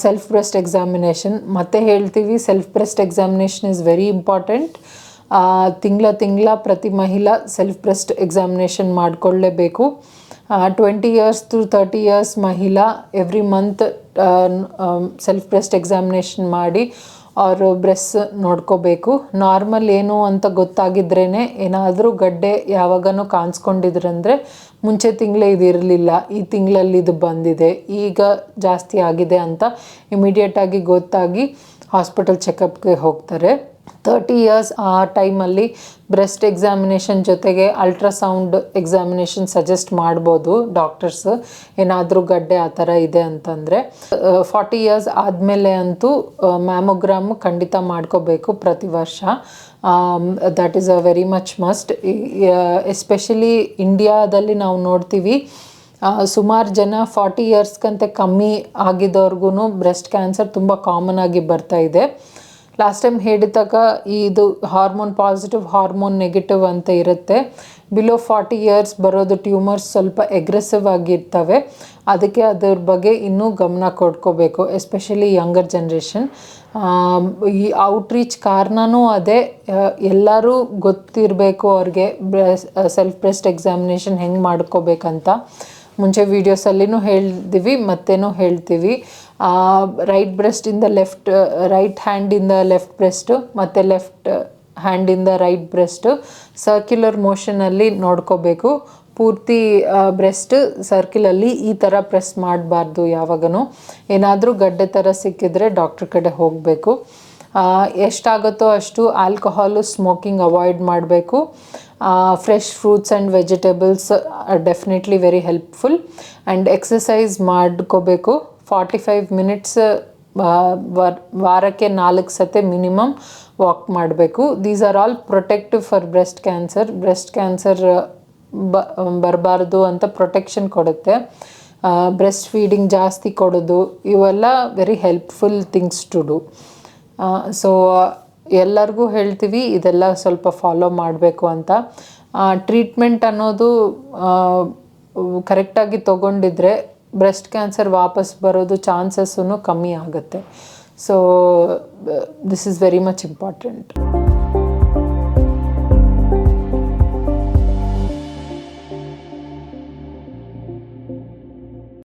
Self breast examination ಮತ್ತೆ ಹೇಳ್ತೀವಿ, self breast examination is very important. ತಿಂಗಳ ಪ್ರತಿ ಮಹಿಳಾ ಸೆಲ್ಫ್ ಬ್ರೆಸ್ಟ್ ಎಕ್ಸಾಮಿನೇಷನ್ ಮಾಡಿಕೊಳ್ಳೇಬೇಕು. 20 years to 30 years ಮಹಿಳಾ every month self breast examination ಮಾಡಿ ಅವರು ಬ್ರೆಸ್ಟ್ ನೋಡ್ಕೋಬೇಕು. ನಾರ್ಮಲ್ ಏನು ಅಂತ ಗೊತ್ತಾಗಿದ್ರೇ, ಏನಾದರೂ ಗಡ್ಡೆ ಯಾವಾಗನೂ ಕಾಣಿಸ್ಕೊಂಡಿದ್ರಂದರೆ ಮುಂಚೆ ತಿಂಗಳೇ ಇದಿರಲಿಲ್ಲ, ಈ ತಿಂಗಳಲ್ಲಿ ಇದು ಬಂದಿದೆ, ಈಗ ಜಾಸ್ತಿ ಆಗಿದೆ ಅಂತ ಇಮಿಡಿಯೇಟಾಗಿ ಗೊತ್ತಾಗಿ ಹಾಸ್ಪಿಟಲ್ ಚೆಕಪ್ಗೆ ಹೋಗ್ತಾರೆ. 30 years ಆ ಟೈಮಲ್ಲಿ ಬ್ರೆಸ್ಟ್ ಎಕ್ಸಾಮಿನೇಷನ್ ಜೊತೆಗೆ ಅಲ್ಟ್ರಾಸೌಂಡ್ ಎಕ್ಸಾಮಿನೇಷನ್ ಸಜೆಸ್ಟ್ ಮಾಡ್ಬೋದು ಡಾಕ್ಟರ್ಸ್, ಏನಾದರೂ ಗಡ್ಡೆ ಆ ಥರ ಇದೆ ಅಂತಂದರೆ. 40 years ಆದಮೇಲೆ ಅಂತೂ ಮ್ಯಾಮೋಗ್ರಾಮ್ ಖಂಡಿತ ಮಾಡ್ಕೋಬೇಕು ಪ್ರತಿ ವರ್ಷ. That is a very much must. Especially ಇಂಡಿಯಾದಲ್ಲಿ ನಾವು ನೋಡ್ತೀವಿ, ಸುಮಾರು ಜನ 40 yearsಗಂತೆ ಕಮ್ಮಿ ಆಗಿದವ್ರಿಗೂ ಬ್ರೆಸ್ಟ್ ಕ್ಯಾನ್ಸರ್ ತುಂಬ ಕಾಮನ್ ಆಗಿ ಬರ್ತಾ ಇದೆ. ಲಾಸ್ಟ್ ಟೈಮ್ ಹೇಳಿದಾಗ ಇದು ಹಾರ್ಮೋನ್ ಪಾಸಿಟಿವ್, ಹಾರ್ಮೋನ್ ನೆಗೆಟಿವ್ ಅಂತ ಇರುತ್ತೆ. ಬಿಲೋ 40 years ಬರೋದು ಟ್ಯೂಮರ್ಸ್ ಸ್ವಲ್ಪ ಎಗ್ರೆಸಿವ್ ಆಗಿರ್ತವೆ, ಅದಕ್ಕೆ ಅದ್ರ ಬಗ್ಗೆ ಇನ್ನೂ ಗಮನ ಕೊಡ್ಕೋಬೇಕು, ಎಸ್ಪೆಷಲಿ ಯಂಗರ್ ಜನ್ರೇಷನ್. ಈ ಔಟ್ರೀಚ್ ಕಾರಣನೂ ಅದೇ, ಎಲ್ಲರೂ ಗೊತ್ತಿರಬೇಕು ಅವ್ರಿಗೆ ಸೆಲ್ಫ್ ಬ್ರೆಸ್ಟ್ ಎಕ್ಸಾಮಿನೇಷನ್ ಹೆಂಗೆ ಮಾಡ್ಕೋಬೇಕಂತ. ಮುಂಚೆ ವೀಡಿಯೋಸಲ್ಲಿನೂ ಹೇಳಿದ್ದೀವಿ, ಮತ್ತೇನೂ ಹೇಳ್ತೀವಿ. ರೈಟ್ ಹ್ಯಾಂಡಿಂದ ಲೆಫ್ಟ್ ಬ್ರೆಸ್ಟು ಮತ್ತು ಲೆಫ್ಟ್ ಹ್ಯಾಂಡಿಂದ ರೈಟ್ ಬ್ರೆಸ್ಟು ಸರ್ಕ್ಯುಲರ್ ಮೋಷನಲ್ಲಿ ನೋಡ್ಕೋಬೇಕು. ಪೂರ್ತಿ ಬ್ರೆಸ್ಟ್ ಸರ್ಕಿಲಲ್ಲಿ ಈ ಥರ ಪ್ರೆಸ್ ಮಾಡಬಾರ್ದು. ಯಾವಾಗೂ ಏನಾದರೂ ಗಡ್ಡೆ ಥರ ಸಿಕ್ಕಿದ್ರೆ ಡಾಕ್ಟ್ರ್ ಕಡೆ ಹೋಗಬೇಕು. ಎಷ್ಟಾಗುತ್ತೋ ಅಷ್ಟು ಆಲ್ಕೋಹಾಲು, ಸ್ಮೋಕಿಂಗ್ ಅವಾಯ್ಡ್ ಮಾಡಬೇಕು. Fresh fruits and vegetables definitely very helpful. And exercise ಮಾಡ್ಕೋಬೇಕು. 45 minutes ವಾರಕ್ಕೆ 4 ಸತಿ ಮಿನಿಮಮ್ ವಾಕ್ ಮಾಡಬೇಕು. These are all protective for breast cancer. Breast cancer ಬರಬಾರ್ದು ಅಂತ ಪ್ರೊಟೆಕ್ಷನ್ ಕೊಡುತ್ತೆ. ಬ್ರೆಸ್ಟ್ ಫೀಡಿಂಗ್ ಜಾಸ್ತಿ ಕೊಡೋದು, ಇವೆಲ್ಲ very helpful things to do. So ಎಲ್ಲರಿಗೂ ಹೇಳ್ತೀವಿ ಇದೆಲ್ಲ ಸ್ವಲ್ಪ ಫಾಲೋ ಮಾಡಬೇಕು ಅಂತ. ಟ್ರೀಟ್ಮೆಂಟ್ ಅನ್ನೋದು ಕರೆಕ್ಟಾಗಿ ತೊಗೊಂಡಿದ್ರೆ ಬ್ರೆಸ್ಟ್ ಕ್ಯಾನ್ಸರ್ ವಾಪಸ್ ಬರೋದು ಚಾನ್ಸಸ್ಸೂ ಕಮ್ಮಿ ಆಗುತ್ತೆ. So this is very much important.